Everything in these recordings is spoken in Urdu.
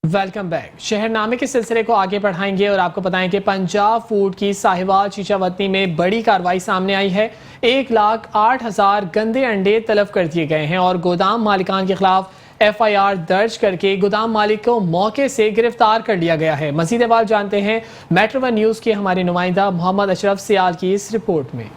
Welcome back. شہر نامے کے سلسلے کو آگے بڑھائیں گے اور آپ کو بتائیں کہ پنجاب فوڈ کی ساہیوال چیچا وطنی میں بڑی کارروائی سامنے آئی ہے۔ 1,08,000 گندے انڈے طلب کر دیے گئے ہیں اور گودام مالکان کے خلاف FIR درج کر کے گودام مالک کو موقع سے گرفتار کر لیا گیا ہے۔ مزید بات جانتے ہیں میٹرو ون نیوز کے ہمارے نمائندہ محمد اشرف سیال کی اس رپورٹ میں۔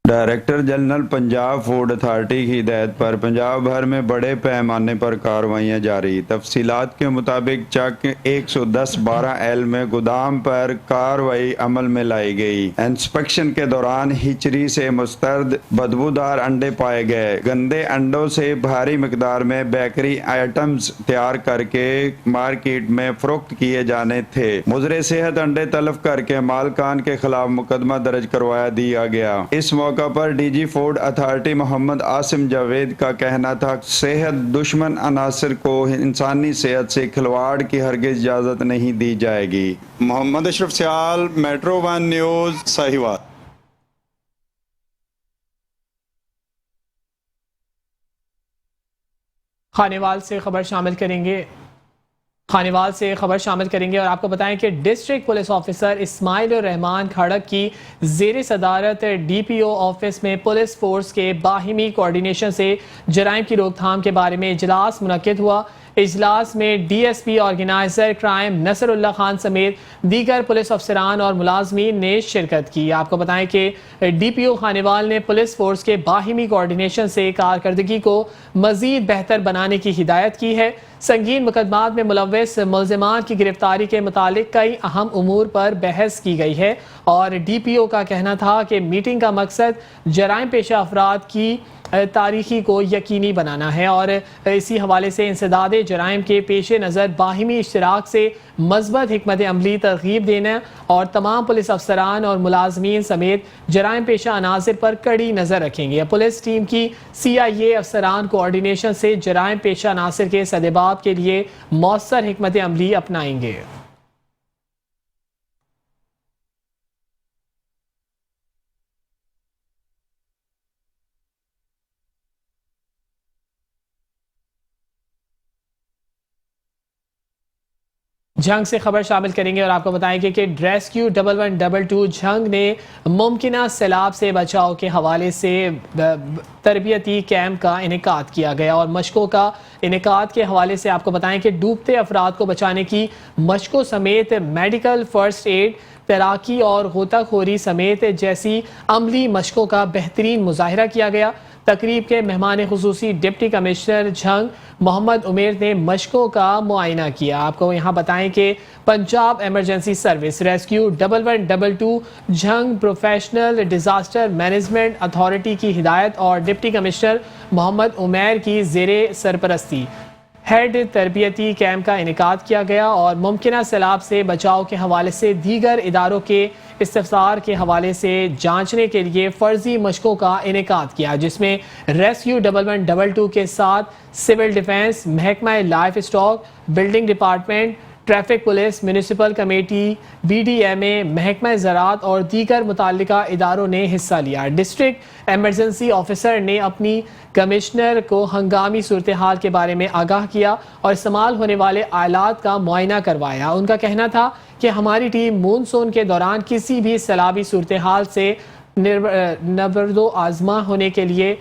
Director general Punjab food authority کی ہدایت پر پنجاب بھر میں بڑے پیمانے پر کارروائیاں جاری۔ تفصیلات کے مطابق چک 110/12L میں گودام پر کارروائی عمل میں لائی گئی۔ انسپیکشن کے دوران ہچری سے مسترد بدبودار انڈے پائے گئے۔ گندے انڈوں سے بھاری مقدار میں بیکری آئٹمز تیار کر کے مارکیٹ میں فروخت کیے جانے تھے۔ مضر صحت انڈے طلب کر کے مالکان کے خلاف مقدمہ درج کروا دیا گیا۔ اس موقع پر DG food authority Muhammad Asim Javed کا کہنا تھا صحت دشمن عناصر کو انسانی صحت سے کھلواڑ کی ہرگز اجازت نہیں دی جائے گی۔ Muhammad Ashraf Sial, Metro One News, Sahiwal. Khanewal سے خبر شامل کریں گے اور آپ کو بتائیں کہ ڈسٹرکٹ پولیس آفیسر اسماعیل الرحمان کھڑک کی زیر صدارت DPO آفس میں پولیس فورس کے باہمی کوارڈینیشن سے جرائم کی روک تھام کے بارے میں اجلاس منعقد ہوا۔ اجلاس میں DSP آرگنائزر کرائم نصر اللہ خان سمیت دیگر پولیس افسران اور ملازمین نے شرکت کی۔ آپ کو بتائیں کہ DPO خانیوال نے پولیس فورس کے باہمی کوارڈینیشن سے کارکردگی کو مزید بہتر بنانے کی ہدایت کی ہے۔ سنگین مقدمات میں ملوث ملزمان کی گرفتاری کے متعلق کئی اہم امور پر بحث کی گئی ہے اور DPO کا کہنا تھا کہ میٹنگ کا مقصد جرائم پیشہ افراد کی تاریخی کو یقینی بنانا ہے اور اسی حوالے سے انسداد جرائم کے پیش نظر باہمی اشتراک سے مثبت حکمت عملی ترغیب دینا اور تمام پولیس افسران اور ملازمین سمیت جرائم پیشہ عناصر پر کڑی نظر رکھیں گے۔ پولیس ٹیم کی CIA افسران کوارڈینیشن سے جرائم پیشہ عناصر کے سدباب کے لیے مؤثر حکمت عملی اپنائیں گے۔ جھنگ سے خبر شامل کریں گے اور آپ کو بتائیں گے کہ ریسکیو 1122 جھنگ نے ممکنہ سیلاب سے بچاؤ کے حوالے سے تربیتی کیمپ کا انعقاد کیا گیا اور مشقوں کا انعقاد کے حوالے سے آپ کو بتائیں کہ ڈوبتے افراد کو بچانے کی مشقوں سمیت میڈیکل فرسٹ ایڈ، تیراکی اور غوطہ خوری سمیت جیسی عملی مشقوں کا بہترین مظاہرہ کیا گیا۔ تقریب کے مہمان خصوصی ڈپٹی کمشنر جھنگ محمد عمیر نے مشقوں کا معائنہ کیا۔ آپ کو یہاں بتائیں کہ Punjab emergency service rescue 1122 Jhang professional disaster management authority کی ہدایت اور ڈپٹی کمشنر محمد عمیر کی زیر سرپرستی ہیڈ تربیتی کیمپ کا انعقاد کیا گیا اور ممکنہ سیلاب سے بچاؤ کے حوالے سے دیگر اداروں کے استفسار کے حوالے سے جانچنے کے لیے فرضی مشقوں کا انعقاد کیا، جس میں ریسکیو 1122 کے ساتھ سول ڈیفنس، محکمہ life stock, building department, traffic police, municipal committee, BDMA، محکمہ زراعت اور دیگر متعلقہ اداروں نے حصہ لیا۔ ڈسٹرکٹ ایمرجنسی آفیسر نے اپنی کمشنر کو ہنگامی صورتحال کے بارے میں آگاہ کیا اور استعمال ہونے والے آلات کا معائنہ کروایا۔ ان کا کہنا تھا کہ ہماری ٹیم مونسون کے دوران کسی بھی سیلابی صورتحال سے نبرد و آزما ہونے کے لیے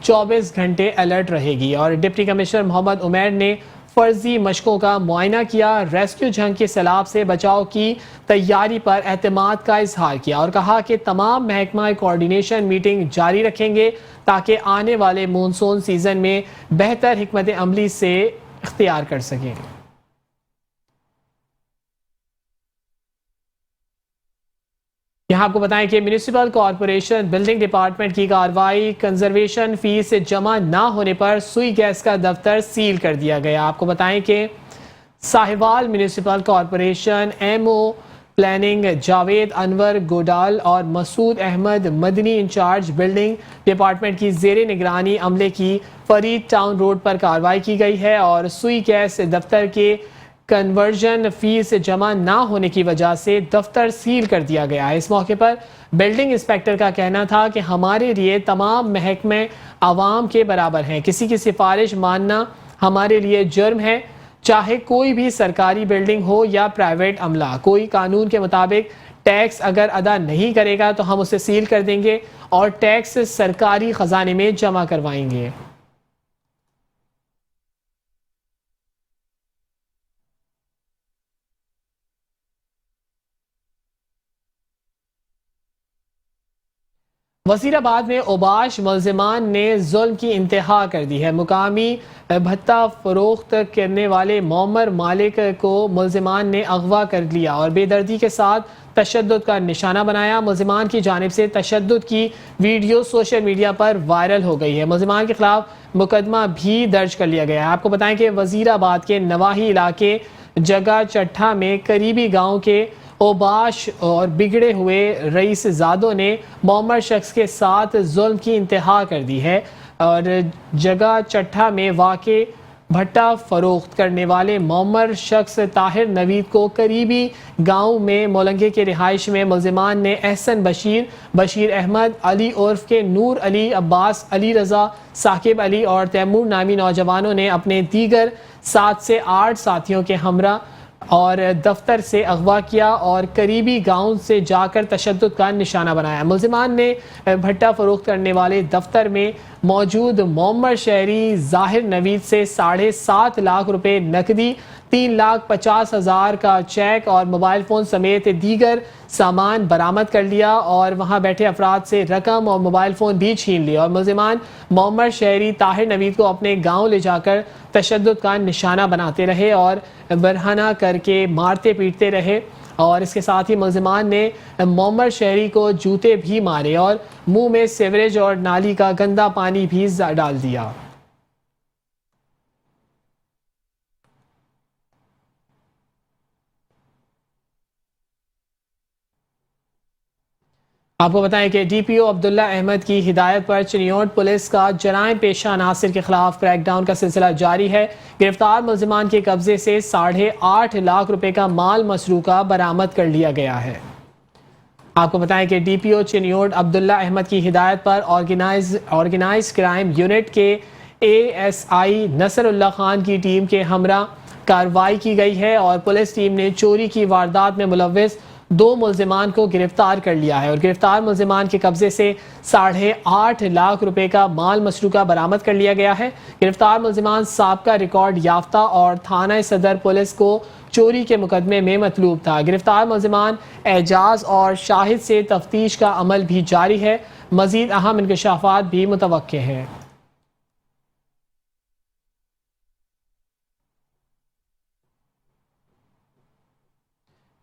24 گھنٹے الرٹ رہے گی اور ڈپٹی کمشنر محمد عمیر نے فرضی مشقوں کا معائنہ کیا، ریسکیو جھنگ کے سیلاب سے بچاؤ کی تیاری پر اعتماد کا اظہار کیا اور کہا کہ تمام محکمہ کوارڈینیشن میٹنگ جاری رکھیں گے تاکہ آنے والے مونسون سیزن میں بہتر حکمت عملی سے اختیار کر سکیں۔ یہاں آپ کو بتائیں کہ میونسپل کارپوریشن بلڈنگ ڈپارٹمنٹ کی کارروائی کنزرویشن فیس جمع نہ ہونے پر سوئی گیس کا دفتر سیل کر دیا گیا۔ آپ کو بتائیں کہ Sahiwal municipal corporation MO planning Javed Anwar Godal اور Masood Ahmad Madani incharge building department کی زیر نگرانی عملے کی فرید ٹاؤن روڈ پر کارروائی کی گئی ہے اور سوئی گیس دفتر کے کنورژن فیس جمع نہ ہونے کی وجہ سے دفتر سیل کر دیا گیا ہے۔ اس موقع پر بلڈنگ انسپیکٹر کا کہنا تھا کہ ہمارے لیے تمام محکمے عوام کے برابر ہیں، کسی کی سفارش ماننا ہمارے لیے جرم ہے۔ چاہے کوئی بھی سرکاری بلڈنگ ہو یا پرائیویٹ عملہ، کوئی قانون کے مطابق ٹیکس اگر ادا نہیں کرے گا تو ہم اسے سیل کر دیں گے اور ٹیکس سرکاری خزانے میں جمع کروائیں گے۔ وزیر آباد میں اوباش ملزمان نے ظلم کی انتہا کر دی ہے۔ مقامی بھٹا فروخت کرنے والے معمر مالک کو ملزمان نے اغوا کر لیا اور بے دردی کے ساتھ تشدد کا نشانہ بنایا۔ ملزمان کی جانب سے تشدد کی ویڈیو سوشل میڈیا پر وائرل ہو گئی ہے۔ ملزمان کے خلاف مقدمہ بھی درج کر لیا گیا ہے۔ آپ کو بتائیں کہ وزیر آباد کے نواحی علاقے جگہ چٹھا میں قریبی گاؤں کے اوباش اور بگڑے ہوئے رئیس زادوں نے معمر شخص کے ساتھ ظلم کی انتہا کر دی ہے اور جگہ چٹھا میں واقع بھٹا فروخت کرنے والے معمر شخص طاہر نوید کو قریبی گاؤں میں مولنگے کے رہائش میں ملزمان نے احسن بشیر احمد علی عرف کے نور علی، عباس علی رضا، ثاقب علی اور تیمور نامی نوجوانوں نے اپنے دیگر 7 سے 8 ساتھیوں کے ہمراہ اور دفتر سے اغوا کیا اور قریبی گاؤں سے جا کر تشدد کا نشانہ بنایا۔ ملزمان نے بھٹا فروخت کرنے والے دفتر میں موجود معمر شہری ظاہر نوید سے 7.5 لاکھ روپے نقدی، 3,50,000 کا چیک اور موبائل فون سمیت دیگر سامان برآمد کر لیا اور وہاں بیٹھے افراد سے رقم اور موبائل فون بھی چھین لیا اور ملزمان معمر شہری طاہر نوید کو اپنے گاؤں لے جا کر تشدد کا نشانہ بناتے رہے اور برہنہ کر کے مارتے پیٹتے رہے اور اس کے ساتھ ہی ملزمان نے معمر شہری کو جوتے بھی مارے اور منہ میں سیوریج اور نالی کا گندا پانی بھی ڈال دیا۔ آپ کو بتائیں کہ ڈی پی او عبداللہ احمد کی ہدایت پر چنیوٹ پولیس کا جرائم پیشہ عناصر کے خلاف کریک ڈاؤن کا سلسلہ جاری ہے۔ گرفتار ملزمان کے قبضے سے 8.5 لاکھ روپے کا مال مسروقہ برآمد کر لیا گیا ہے۔ آپ کو بتائیں کہ ڈی پی او چنیوٹ عبداللہ احمد کی ہدایت پر آرگنائز کرائم یونٹ کے اے ایس آئی نصر اللہ خان کی ٹیم کے ہمراہ کارروائی کی گئی ہے اور پولیس ٹیم نے چوری کی واردات میں ملوث 2 ملزمان کو گرفتار کر لیا ہے اور گرفتار ملزمان کے قبضے سے 8.5 لاکھ روپے کا مال مسروقہ برآمد کر لیا گیا ہے۔ گرفتار ملزمان سابقہ ریکارڈ یافتہ اور تھانہ صدر پولیس کو چوری کے مقدمے میں مطلوب تھا۔ گرفتار ملزمان اعجاز اور شاہد سے تفتیش کا عمل بھی جاری ہے۔ مزید اہم انکشافات بھی متوقع ہیں۔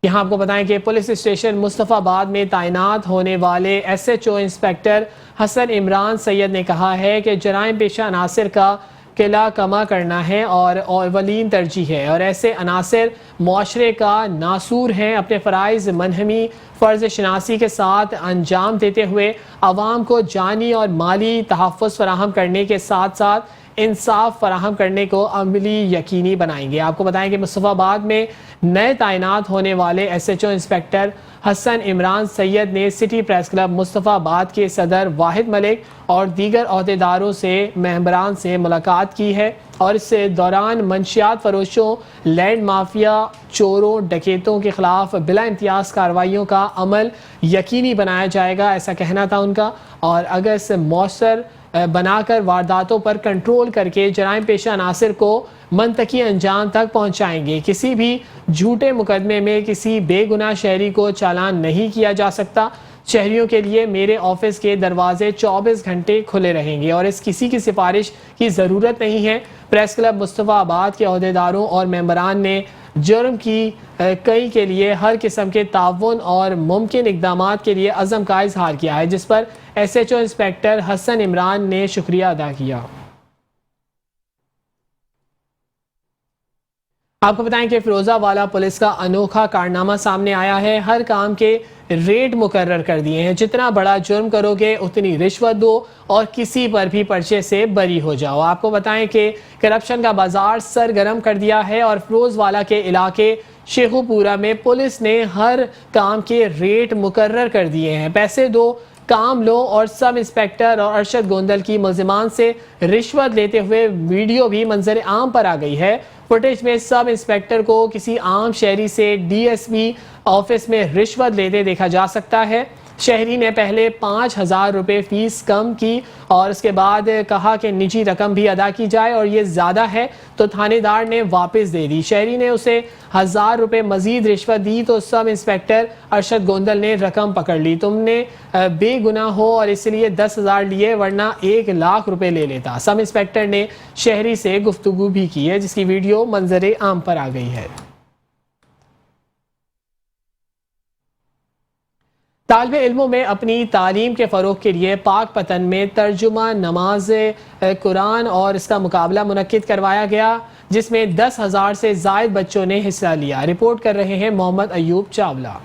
یہاں آپ کو بتائیں کہ پولیس اسٹیشن مصطفیٰ آباد میں تعینات ہونے والے ایس ایچ او انسپیکٹر حسن عمران سید نے کہا ہے کہ جرائم پیشہ عناصر کا قلعہ کما کرنا ہے اور اولین ترجیح ہے اور ایسے عناصر معاشرے کا ناسور ہیں۔ اپنے فرائض منہمی فرض شناسی کے ساتھ انجام دیتے ہوئے عوام کو جانی اور مالی تحفظ فراہم کرنے کے ساتھ ساتھ انصاف فراہم کرنے کو عملی یقینی بنائیں گے۔ آپ کو بتائیں کہ مصطفیٰ آباد میں نئے تعینات ہونے والے ایس ایچ او انسپیکٹر حسن عمران سید نے سٹی پریس کلب مصطفیٰ آباد کے صدر واحد ملک اور دیگر عہدیداروں سے ممبران سے ملاقات کی ہے اور اس دوران منشیات فروشوں، لینڈ مافیا، چوروں، ڈکیتوں کے خلاف بلا امتیاز کارروائیوں کا عمل یقینی بنایا جائے گا، ایسا کہنا تھا ان کا، اور اگر اس مؤثر بنا کر وارداتوں پر کنٹرول کر کے جرائم پیشہ عناصر کو منطقی انجام تک پہنچائیں گے۔ کسی بھی جھوٹے مقدمے میں کسی بے گناہ شہری کو چالان نہیں کیا جا سکتا۔ شہریوں کے لیے میرے آفس کے دروازے 24 گھنٹے کھلے رہیں گے اور اس کسی کی سفارش کی ضرورت نہیں ہے۔ پریس کلب مصطفیٰ آباد کے عہدیداروں اور ممبران نے جرم کی کئی کے لیے ہر قسم کے تعاون اور ممکن اقدامات کے لیے عزم کا اظہار کیا ہے، جس پر ایس ایچ او انسپیکٹر حسن عمران نے شکریہ ادا کیا۔ آپ کو بتائیں کہ فیروزہ والا پولیس کا انوکھا کارنامہ سامنے آیا ہے۔ ہر کام کے ریٹ مقرر کر دیے ہیں، جتنا بڑا جرم کرو گے اتنی رشوت دو اور کسی پر بھی پرچے سے بری ہو جاؤ۔ آپ کو بتائیں کہ کرپشن کا بازار سرگرم کر دیا ہے اور فیروز والا کے علاقے شیخو پورہ میں پولیس نے ہر کام کے ریٹ مقرر کر دیے ہیں۔ پیسے دو، کام لو، اور سب انسپیکٹر اور ارشد گوندل کی ملزمان سے رشوت لیتے ہوئے ویڈیو بھی منظر عام پر آ گئی ہے۔ فوٹیج میں سب انسپیکٹر کو کسی عام شہری سے ڈی ایس پی آفس میں رشوت لیتے دیکھا جا سکتا ہے۔ شہری نے پہلے 5,000 روپے فیس کم کی اور اس کے بعد کہا کہ نجی رقم بھی ادا کی جائے اور یہ زیادہ ہے تو تھانے دار نے واپس دے دی۔ شہری نے اسے 1,000 روپے مزید رشوت دی تو سب انسپیکٹر ارشد گوندل نے رقم پکڑ لی۔ تم نے بے گناہ ہو اور اس لیے 10,000 لیے ورنہ 1,00,000 روپے لے لیتا۔ سب انسپیکٹر نے شہری سے گفتگو بھی کی ہے جس کی ویڈیو منظر عام پر آ گئی ہے۔ طالب علموں میں اپنی تعلیم کے فروغ کے لیے پاک پتن میں ترجمہ نماز قرآن اور اس کا مقابلہ منعقد کروایا گیا جس میں 10,000 سے زائد بچوں نے حصہ لیا۔ رپورٹ کر رہے ہیں محمد ایوب چاولہ۔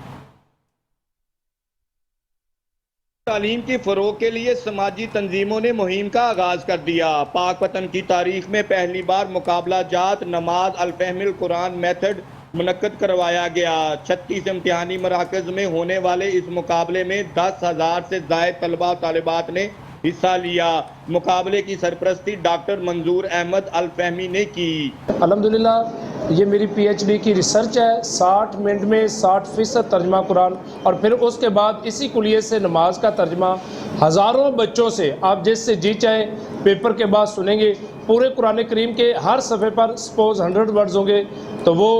تعلیم کے فروغ کے لیے سماجی تنظیموں نے مہم کا آغاز کر دیا۔ پاک پتن کی تاریخ میں پہلی بار مقابلہ جات نماز الفہم القرآن میتھڈ منعقد کروایا گیا۔ 36 امتحانی مراکز میں ہونے والے اس مقابلے میں 10,000 سے زائد طلبہ و طالبات نے حصہ لیا۔ مقابلے کی سرپرستی ڈاکٹر منظور احمد الفہمی نے کی۔ الحمدللہ یہ میری پی ایچ ڈی کی ریسرچ ہے۔ 60 منٹ میں 60% ترجمہ قرآن اور پھر اس کے بعد اسی کلیے سے نماز کا ترجمہ ہزاروں بچوں سے، آپ جس سے جی چاہے پیپر کے بعد سنیں گے۔ پورے قرآن کریم کے ہر صفحے پر سپوز 100 ورڈز ہوں گے تو وہ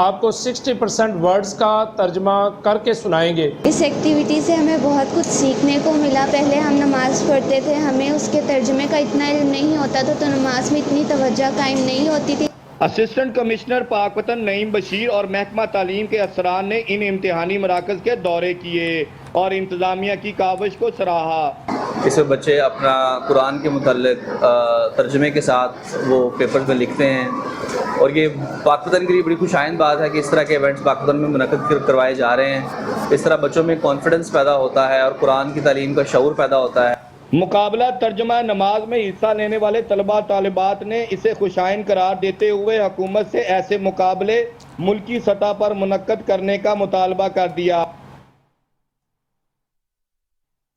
آپ کو 60% ورڈز کا ترجمہ کر کے سنائیں گے۔ اس ایکٹیویٹی سے ہمیں بہت کچھ سیکھنے کو ملا۔ پہلے ہم نماز پڑھتے تھے، ہمیں اس کے ترجمے کا اتنا علم نہیں ہوتا تھا تو نماز میں اتنی توجہ قائم نہیں ہوتی تھی۔ اسسٹنٹ کمشنر پاک پتن نعیم بشیر اور محکمہ تعلیم کے افسران نے ان امتحانی مراکز کے دورے کیے اور انتظامیہ کی کاوش کو سراہا۔ اس میں بچے اپنا قرآن کے متعلق ترجمے کے ساتھ وہ پیپر میں لکھتے ہیں اور یہ پاک پتن کے لیے بڑی خوشائند بات ہے کہ اس طرح کے ایونٹس پاک پتن میں منعقد کروائے جا رہے ہیں۔ اس طرح بچوں میں کانفیڈنس پیدا ہوتا ہے اور قرآن کی تعلیم کا شعور پیدا ہوتا ہے۔ مقابلہ ترجمہ نماز میں حصہ لینے والے طلبہ طالبات نے اسے خوشائند قرار دیتے ہوئے حکومت سے ایسے مقابلے ملکی سطح پر منعقد کرنے کا مطالبہ کر دیا۔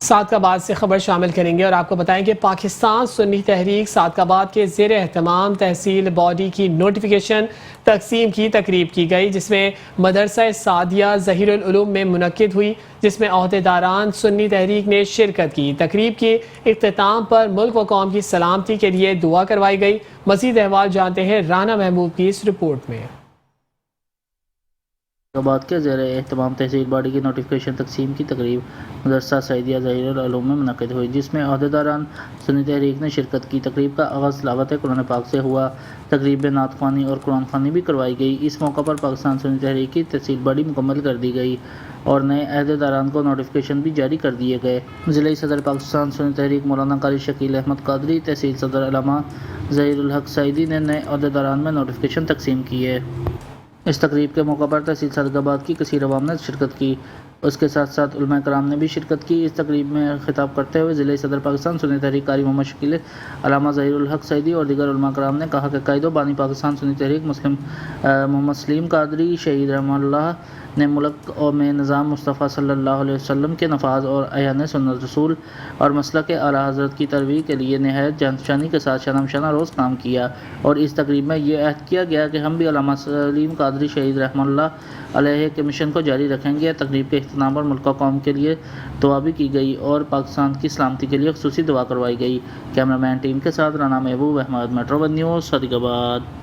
صادقآباد سے خبر شامل کریں گے اور آپ کو بتائیں کہ پاکستان سنی تحریک صادقآباد کے زیر اہتمام تحصیل باڈی کی نوٹیفیکیشن تقسیم کی تقریب کی گئی جس میں مدرسہ سعدیہ ظہیر العلوم میں منعقد ہوئی جس میں عہدیداران سنی تحریک نے شرکت کی۔ تقریب کے اختتام پر ملک و قوم کی سلامتی کے لیے دعا کروائی گئی۔ مزید احوال جانتے ہیں رانا محمود کی اس رپورٹ میں۔ آباد کے زیر اہتمام تحصیل باڈی کی نوٹیفیکیشن تقسیم کی تقریب مدرسہ سعدیہ ظہیر العلوم میں منعقد ہوئی جس میں عہدیداران سنی تحریک نے شرکت کی۔ تقریب کا آغاز تلاوت قرآن پاک سے ہوا۔ تقریب میں نعت خوانی اور قرآن خوانی بھی کروائی گئی۔ اس موقع پر پاکستان سنی تحریک کی تحصیل باڈی مکمل کر دی گئی اور نئے عہدیداران کو نوٹیفیکیشن بھی جاری کر دیے گئے۔ ضلعی صدر پاکستان سنی تحریک مولانا قاری شکیل احمد قادری، تحصیل صدر علامہ ظہیر الحق سعیدی نے نئے عہدیداران میں نوٹیفیکیشن تقسیم کیے۔ اس تقریب کے موقع پر تحصیل صادقآباد کی کثیر عوام نے شرکت کی۔ اس کے ساتھ ساتھ علماء کرام نے بھی شرکت کی۔ اس تقریب میں خطاب کرتے ہوئے ضلعی صدر پاکستان سنی تحریک قاری محمد شکیل، علامہ ظہیر الحق سعیدی اور دیگر علماء کرام نے کہا کہ قائد و بانی پاکستان سنی تحریک مسلم محمد سلیم قادری شہید رحمہ اللہ نے ملک میں نظام مصطفیٰ صلی اللہ علیہ وسلم کے نفاذ اور احیان سنت رسول اور مسلک اعلیٰ حضرت کی ترویج کے لیے نہایت جانفشانی کے ساتھ شنم شانہ روز کام کیا اور اس تقریب میں یہ عہد کیا گیا کہ ہم بھی علامہ سلیم قادری شہید رحمہ اللہ علیہ کے مشن کو جاری رکھیں گے۔ تقریب کے اختتام پر ملک و قوم کے لیے دعا بھی کی گئی اور پاکستان کی سلامتی کے لیے خصوصی دعا کروائی گئی۔ کیمرہ مین ٹیم کے ساتھ رانا محبوب احمد، میٹرو ون نیوز، صادقآباد۔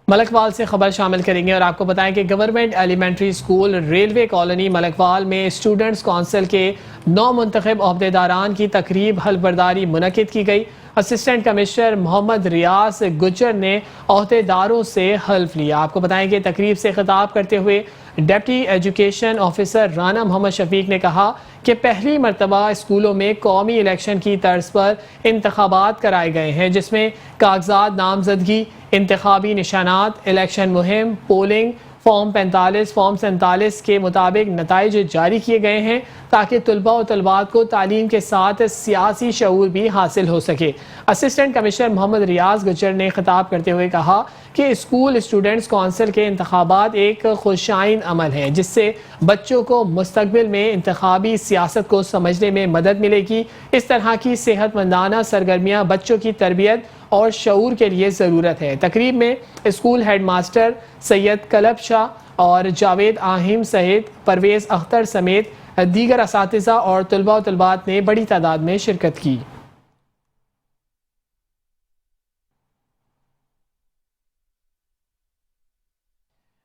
ملک وال سے خبر شامل کریں گے اور آپ کو بتائیں کہ government elementary school railway colony Malakwal میں اسٹوڈنٹس کونسل کے 9 منتخب عہدیداران کی تقریب حلف برداری منعقد کی گئی۔ اسسٹنٹ کمشنر محمد ریاض گجر نے عہدیداروں سے حلف لیا۔ آپ کو بتائیں کہ تقریب سے خطاب کرتے ہوئے ڈپٹی ایجوکیشن آفیسر رانا محمد شفیق نے کہا کہ پہلی مرتبہ اسکولوں میں قومی الیکشن کی طرز پر انتخابات کرائے گئے ہیں جس میں کاغذات نامزدگی، انتخابی نشانات، الیکشن مہم، پولنگ، فارم 45 فارم 47 کے مطابق نتائج جاری کیے گئے ہیں تاکہ طلباء و طلبات کو تعلیم کے ساتھ سیاسی شعور بھی حاصل ہو سکے۔ اسسٹنٹ کمشنر محمد ریاض گجر نے خطاب کرتے ہوئے کہا کہ اسکول اسٹوڈنٹس کونسل کے انتخابات ایک خوشائند عمل ہے جس سے بچوں کو مستقبل میں انتخابی سیاست کو سمجھنے میں مدد ملے گی۔ اس طرح کی صحت مندانہ سرگرمیاں بچوں کی تربیت اور شعور کے لیے ضرورت ہے۔ تقریب میں اسکول ہیڈ ماسٹر سید کلب شاہ اور جاوید آہم سہیت پرویز اختر سمیت دیگر اساتذہ اور طلباء و طلبات نے بڑی تعداد میں شرکت کی۔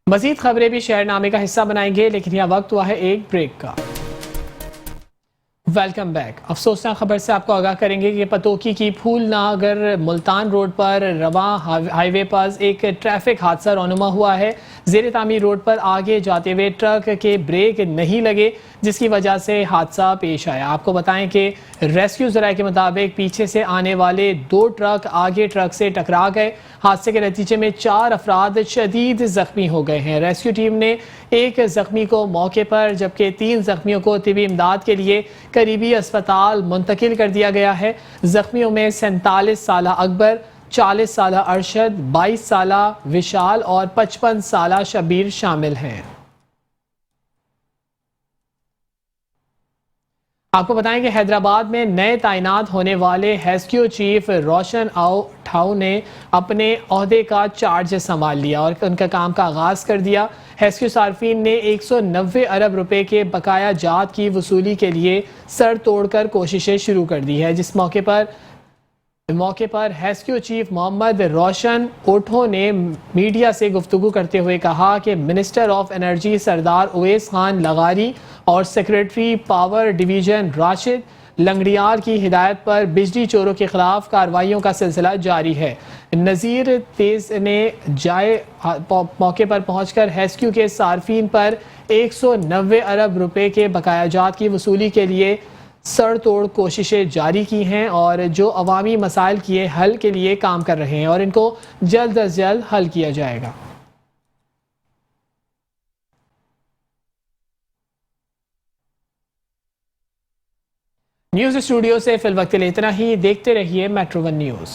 مزید خبریں بھی شہر نامے کا حصہ بنائیں گے، لیکن یہ وقت ہوا ہے ایک بریک کا۔ Welcome back. افسوسناک خبر سے آپ کو آگاہ کریں گے کہ پتوکی کی پھول ناگر ملتان روڈ پر رواں ہائی وے پر ایک ٹریفک حادثہ رونما ہوا ہے۔ زیر تعمیر روڈ پر آگے جاتے ہوئے ٹرک کے بریک نہیں لگے، جس کی وجہ سے حادثہ پیش آیا۔ آپ کو بتائیں کہ ریسکیو ذرائع کے مطابق پیچھے سے آنے والے 2 ٹرک آگے ٹرک سے ٹکرا گئے۔ حادثے کے نتیجے میں 4 افراد شدید زخمی ہو گئے ہیں۔ ریسکیو ٹیم نے 1 زخمی کو موقع پر جبکہ 3 زخمیوں کو طبی امداد کے لیے قریبی اسپتال منتقل کر دیا گیا ہے۔ زخمیوں میں 47 سالہ اکبر، 40 سالہ ارشد، 22 سالہ وشال اور 55 سالہ شبیر شامل ہیں۔ آپ کو بتائیں کہ حیدرآباد میں نئے تعینات ہونے والے ریسکیو چیف روشن ٹھاؤ نے اپنے عہدے کا چارج سنبھال لیا اور ان کا کام کا آغاز کر دیا۔ ریسکیو صارفین نے 190 ارب روپے کے بقایا جات کی وصولی کے لیے سر توڑ کر کوششیں شروع کر دی ہے، جس موقع پر ریسکیو چیف محمد روشن اوٹھو نے میڈیا سے گفتگو کرتے ہوئے کہا کہ minister of energy Sardar Awais Khan لغاری اور secretary power division Rashid Langrial کی ہدایت پر بجلی چوروں کے خلاف کارروائیوں کا سلسلہ جاری ہے۔ نذیر تیز نے موقع پر پہنچ کر ریسکیو کے صارفین پر 190 ارب روپے کے بقایا جات کی وصولی کے لیے سر توڑ کوششیں جاری کی ہیں اور جو عوامی مسائل کے حل کے لیے کام کر رہے ہیں اور ان کو جلد از جلد حل کیا جائے گا۔ نیوز اسٹوڈیو سے فی الوقت اتنا ہی۔ دیکھتے رہیے میٹرو ون نیوز۔